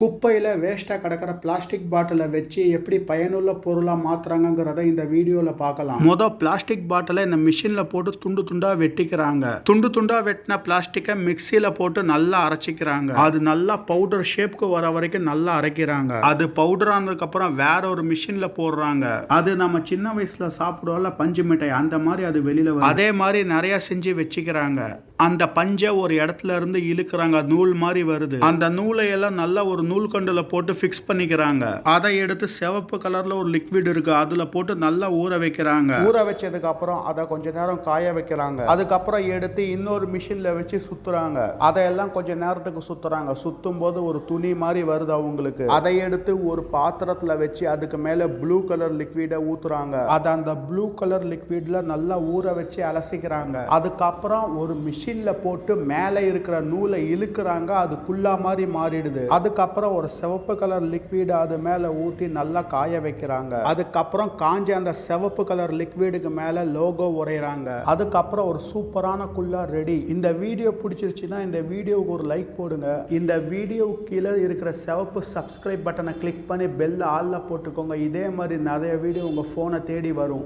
குப்பையில வேஸ்ட்டா கிடக்கிற பிளாஸ்டிக் பாட்டில வச்சு எப்படி பயனுள்ள பொருளா மாத்துறாங்கங்கிறத இந்த வீடியோல பார்க்கலாம். பிளாஸ்டிக் பாட்டில இந்த மிஷின்ல போட்டு துண்டு துண்டா வெட்டிக்கிறாங்க. துண்டு துண்டா வெட்டின பிளாஸ்டிக்கை மிக்சியில போட்டு நல்லா அரைச்சிக்கிறாங்க. அது நல்லா பவுடர் ஷேப்க்கு வர வரைக்கும் நல்லா அரைக்கிறாங்க. அது பவுடர் ஆனதுக்கு அப்புறம் வேற ஒரு மிஷின்ல போடுறாங்க. அது நம்ம சின்ன வயசுல சாப்பிடுவோம்ல பஞ்சு மிட்டாய், அந்த மாதிரி அது வெளியில வரும். அதே மாதிரி நிறைய செஞ்சு வச்சுக்கிறாங்க. அந்த பஞ்சை ஒரு இடத்துல இருந்து இழுக்கிறாங்க, நூல் மாதிரி வருது. அந்த நூலை எல்லாம் நல்லா ஒரு நூல் கண்டுல போட்டு ஃபிக்ஸ் பண்ணிக்கிறாங்க. அதை எடுத்து சிவப்பு கலர்ல ஒரு லிக்விட் இருக்கு, அதுல போட்டு நல்லா ஊற வைக்கிறாங்க. ஊற வச்சதுக்கு அப்புறம் அதை கொஞ்ச நேரம் காய வைக்கிறாங்க. அதுக்கப்புறம் எடுத்து இன்னொரு மிஷின்ல வச்சு சுத்துறாங்க. அதையெல்லாம் கொஞ்ச நேரத்துக்கு சுத்துறாங்க. சுத்தும் போது ஒரு துணி மாதிரி வருது அவங்களுக்கு. அதை எடுத்து ஒரு பாத்திரத்துல வச்சு அதுக்கு மேல ப்ளூ கலர் லிக்விட ஊத்துறாங்க. அதை அந்த ப்ளூ கலர் லிக்விட்ல நல்லா ஊற வச்சு அலசிக்கிறாங்க. அதுக்கப்புறம் ஒரு மிஷின்ல போட்டு மேலே இருக்கிற நூலை இழுக்கிறாங்க. அது குல்லா மாதிரி மாறிடுது. அதுக்கப்புறம் ஒரு சிவப்பு கலர் லிக்விட் அது மேல ஊத்தி நல்லா காய வைக்கிறாங்க. அதுக்கப்புறம் காஞ்ச அந்த சிவப்பு கலர் லிக்விடுக்கு மேல லோகோ வரையறாங்க. அதுக்கப்புறம் ஒரு சூப்பரான குல்லா ரெடி. இந்த வீடியோ பிடிச்சிருச்சுன்னா இந்த வீடியோவுக்கு ஒரு லைக் போடுங்க. இந்த வீடியோ கீழே இருக்கிற சிவப்பு சப்ஸ்கிரைப் பட்டனை கிளிக் பண்ணி பெல் ஆல்ல போட்டுக்கோங்க. இதே மாதிரி நிறைய வீடியோ உங்க போனை தேடி வரும்.